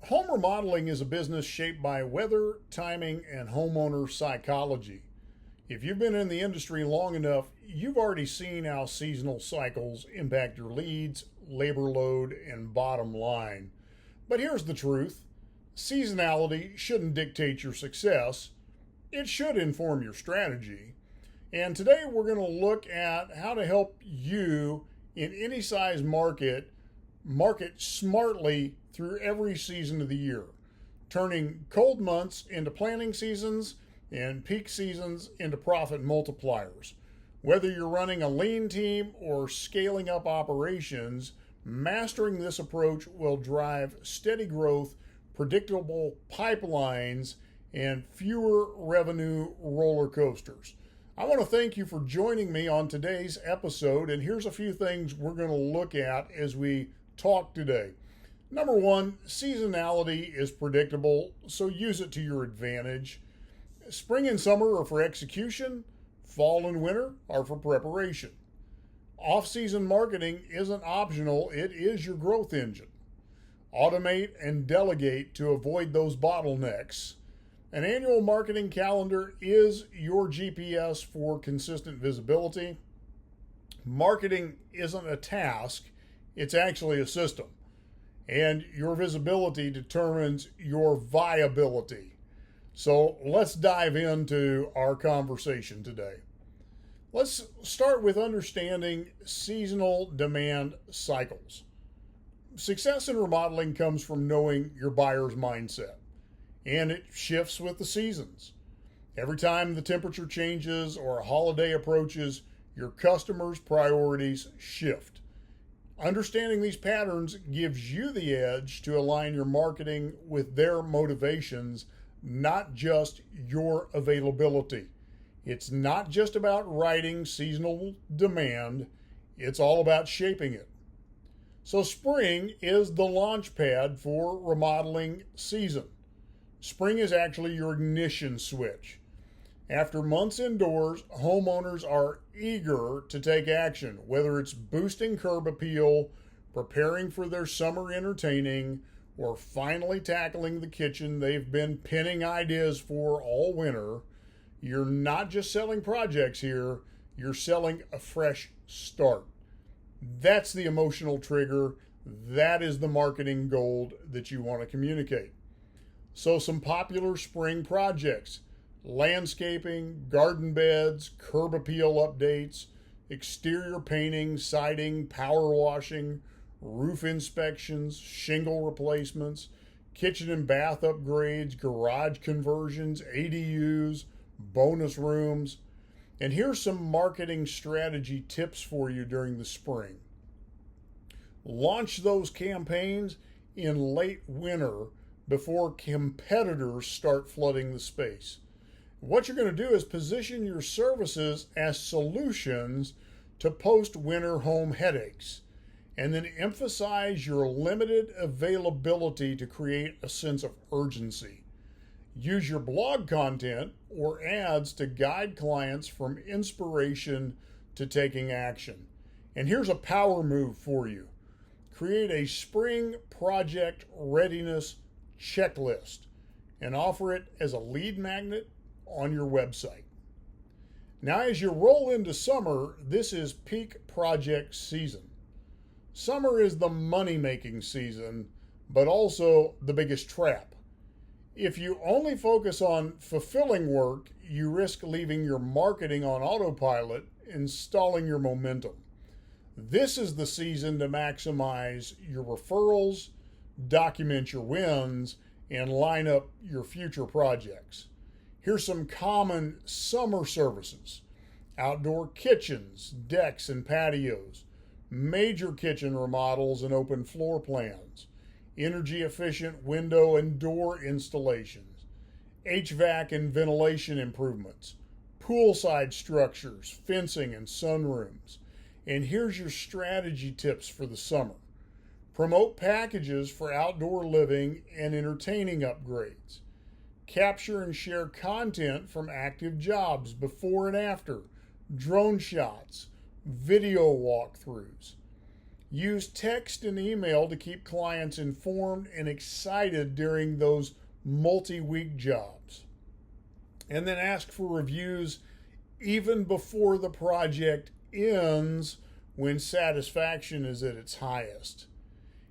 Home remodeling is a business shaped by weather, timing, and homeowner psychology. If you've been in the industry long enough, you've already seen how seasonal cycles impact your leads, labor load, and bottom line. But here's the truth: seasonality shouldn't dictate your success, it should inform your strategy. And today we're going to look at how to help you in any size market smartly through every season of the year, turning cold months into planning seasons and peak seasons into profit multipliers. Whether you're running a lean team or scaling up operations, mastering this approach will drive steady growth, predictable pipelines, and fewer revenue roller coasters. I want to thank you for joining me on today's episode, and here's a few things we're going to look at as we talk today. Number one, seasonality is predictable, so use it to your advantage. Spring and summer are for execution, fall and winter are for preparation. Off-season marketing isn't optional, it is your growth engine. Automate and delegate to avoid those bottlenecks. An annual marketing calendar is your GPS for consistent visibility. Marketing isn't a task, it's actually a system. And your visibility determines your viability. So let's dive into our conversation today. Let's start with understanding seasonal demand cycles. Success in remodeling comes from knowing your buyer's mindset, and it shifts with the seasons. Every time the temperature changes or a holiday approaches, your customers' priorities shift. Understanding these patterns gives you the edge to align your marketing with their motivations, not just your availability. It's not just about writing seasonal demand, it's all about shaping it. So spring is the launch pad for remodeling season. Spring is actually your ignition switch. After months indoors, homeowners are eager to take action, whether it's boosting curb appeal, preparing for their summer entertaining, or finally tackling the kitchen they've been pinning ideas for all winter. You're not just selling projects here, you're selling a fresh start. That's the emotional trigger. That is the marketing gold that you want to communicate. So some popular spring projects: landscaping, garden beds, curb appeal updates, exterior painting, siding, power washing, roof inspections, shingle replacements, kitchen and bath upgrades, garage conversions, ADUs, bonus rooms. And here's some marketing strategy tips for you during the spring. Launch those campaigns in late winter before competitors start flooding the space. What you're going to do is position your services as solutions to post-winter home headaches, and then emphasize your limited availability to create a sense of urgency. Use your blog content or ads to guide clients from inspiration to taking action. And here's a power move for you. Create a spring project readiness checklist and offer it as a lead magnet on your website. Now, as you roll into summer, this is peak project season. Summer is the money-making season, but also the biggest trap. If you only focus on fulfilling work, you risk leaving your marketing on autopilot and stalling your momentum. This is the season to maximize your referrals, document your wins, and line up your future projects. Here's some common summer services: outdoor kitchens, decks and patios, major kitchen remodels and open floor plans, energy efficient window and door installations, HVAC and ventilation improvements, poolside structures, fencing and sunrooms. And here's your strategy tips for the summer. Promote packages for outdoor living and entertaining upgrades. Capture and share content from active jobs before and after, drone shots, video walkthroughs. Use text and email to keep clients informed and excited during those multi-week jobs. And then ask for reviews even before the project ends when satisfaction is at its highest.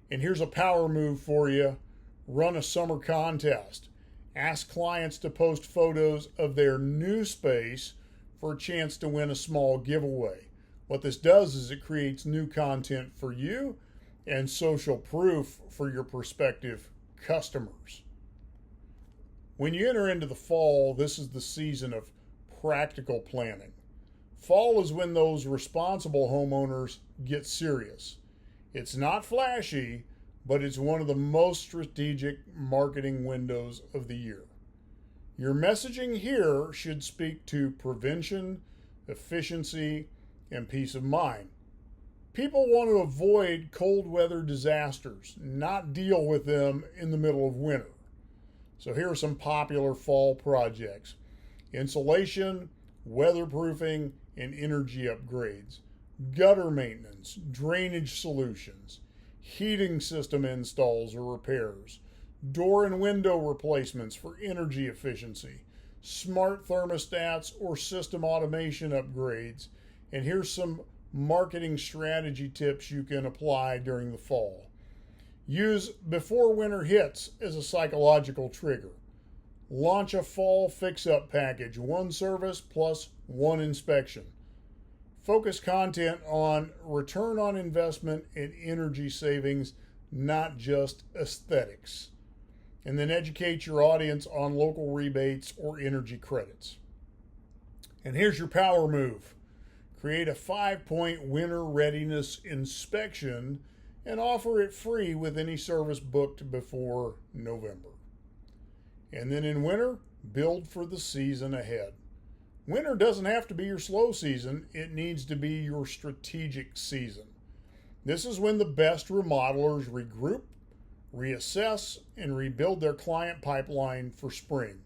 And here's a power move for you. Run a summer contest. Ask clients to post photos of their new space for a chance to win a small giveaway. What this does is it creates new content for you and social proof for your prospective customers. When you enter into the fall, this is the season of practical planning. Fall is when those responsible homeowners get serious. It's not flashy, but it's one of the most strategic marketing windows of the year. Your messaging here should speak to prevention, efficiency, and peace of mind. People want to avoid cold weather disasters, not deal with them in the middle of winter. So here are some popular fall projects: insulation, weatherproofing, and energy upgrades, gutter maintenance, drainage solutions, heating system installs or repairs, door and window replacements for energy efficiency, smart thermostats or system automation upgrades. And here's some marketing strategy tips you can apply during the fall. Use before winter hits as a psychological trigger. Launch a fall fix-up package, one service plus one inspection. Focus content on return on investment and energy savings, not just aesthetics. And then educate your audience on local rebates or energy credits. And here's your power move. Create a 5-point winter readiness inspection and offer it free with any service booked before November. And then in winter, build for the season ahead. Winter doesn't have to be your slow season, it needs to be your strategic season. This is when the best remodelers regroup, reassess, and rebuild their client pipeline for spring.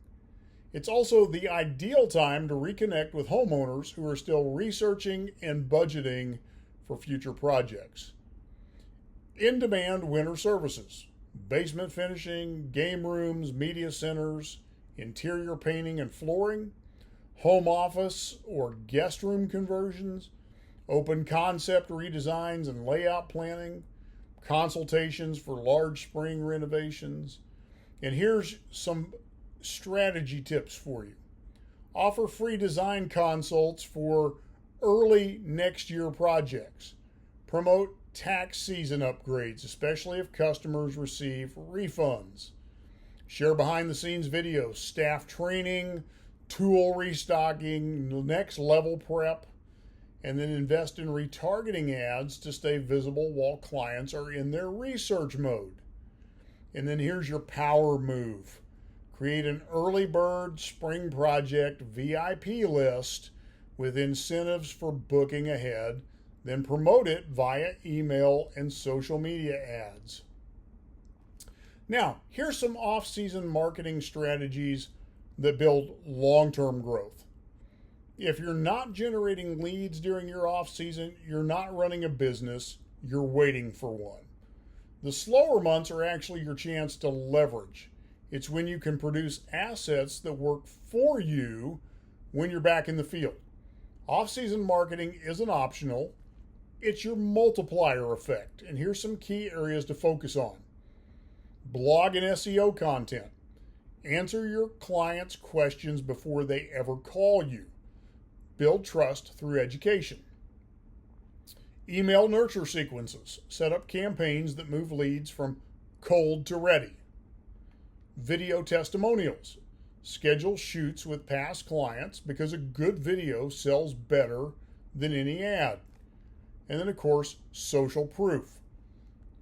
It's also the ideal time to reconnect with homeowners who are still researching and budgeting for future projects. In-demand winter services: basement finishing, game rooms, media centers, interior painting and flooring, home office or guest room conversions, open concept redesigns and layout planning, consultations for large spring renovations. And here's some strategy tips for you. Offer free design consults for early next year projects. Promote tax season upgrades, especially if customers receive refunds. Share behind the scenes videos, staff training, tool restocking, next level prep, and then invest in retargeting ads to stay visible while clients are in their research mode. And then here's your power move. Create an early bird spring project VIP list with incentives for booking ahead, then promote it via email and social media ads. Now, here's some off-season marketing strategies that build long-term growth. If you're not generating leads during your off-season, you're not running a business, you're waiting for one. The slower months are actually your chance to leverage. It's when you can produce assets that work for you when you're back in the field. Off-season marketing isn't optional, it's your multiplier effect. And here's some key areas to focus on. Blog and SEO content. Answer your clients' questions before they ever call you. Build trust through education. Email nurture sequences. Set up campaigns that move leads from cold to ready. Video testimonials. Schedule shoots with past clients because a good video sells better than any ad. And then, of course, social proof.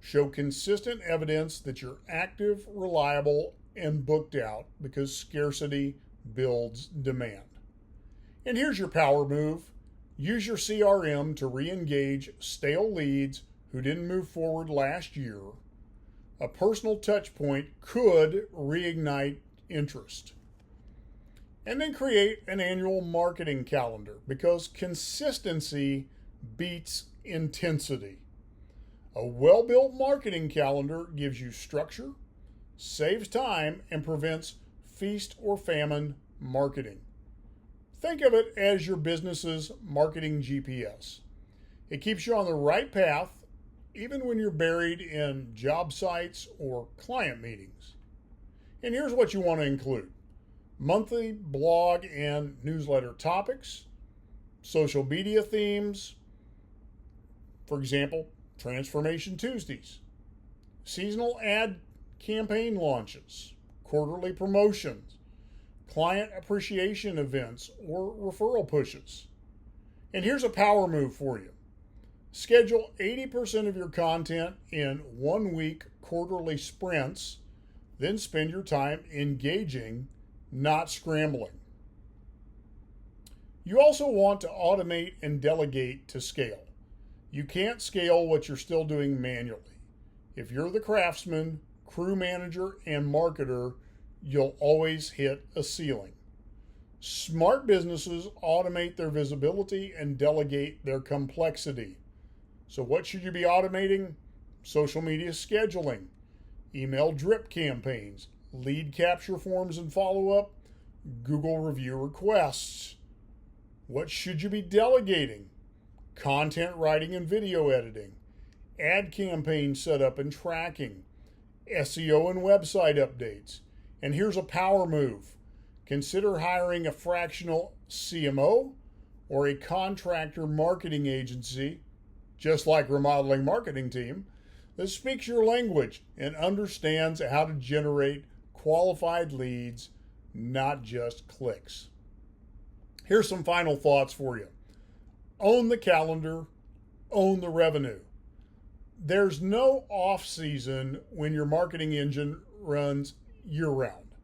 Show consistent evidence that you're active, reliable, and booked out because scarcity builds demand. And here's your power move. Use your CRM to re-engage stale leads who didn't move forward last year. A personal touch point could reignite interest. And then create an annual marketing calendar because consistency beats intensity. A well-built marketing calendar gives you structure, saves time, and prevents feast or famine marketing. Think of it as your business's marketing GPS. It keeps you on the right path even when you're buried in job sites or client meetings. And here's what you want to include: monthly blog and newsletter topics, social media themes, for example, Transformation Tuesdays, seasonal ad campaign launches, quarterly promotions, client appreciation events, or referral pushes. And here's a power move for you. Schedule 80% of your content in 1 week quarterly sprints, then spend your time engaging, not scrambling. You also want to automate and delegate to scale. You can't scale what you're still doing manually. If you're the craftsman, crew manager, and marketer, you'll always hit a ceiling. Smart businesses automate their visibility and delegate their complexity. So what should you be automating? Social media scheduling, email drip campaigns, lead capture forms and follow-up, Google review requests. What should you be delegating? Content writing and video editing, ad campaign setup and tracking, SEO and website updates. And here's a power move. Consider hiring a fractional CMO or a contractor marketing agency, just like Remodeling marketing team, that speaks your language and understands how to generate qualified leads, not just clicks. Here's some final thoughts for you. Own the calendar, own the revenue. There's no off season when your marketing engine runs year round.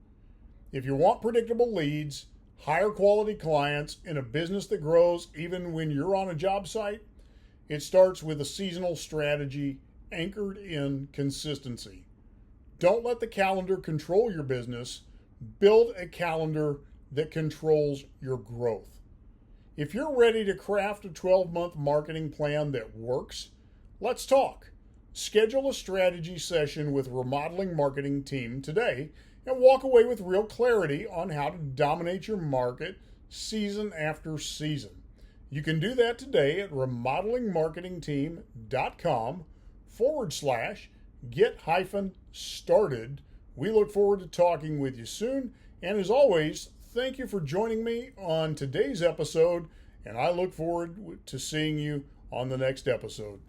If you want predictable leads, higher quality clients, and a business that grows even when you're on a job site, it starts with a seasonal strategy anchored in consistency. Don't let the calendar control your business. Build a calendar that controls your growth. If you're ready to craft a 12-month marketing plan that works, let's talk. Schedule a strategy session with Remodeling marketing team today and walk away with real clarity on how to dominate your market season after season. You can do that today at remodelingmarketingteam.com/get-started. We look forward to talking with you soon. And as always, thank you for joining me on today's episode, and I look forward to seeing you on the next episode.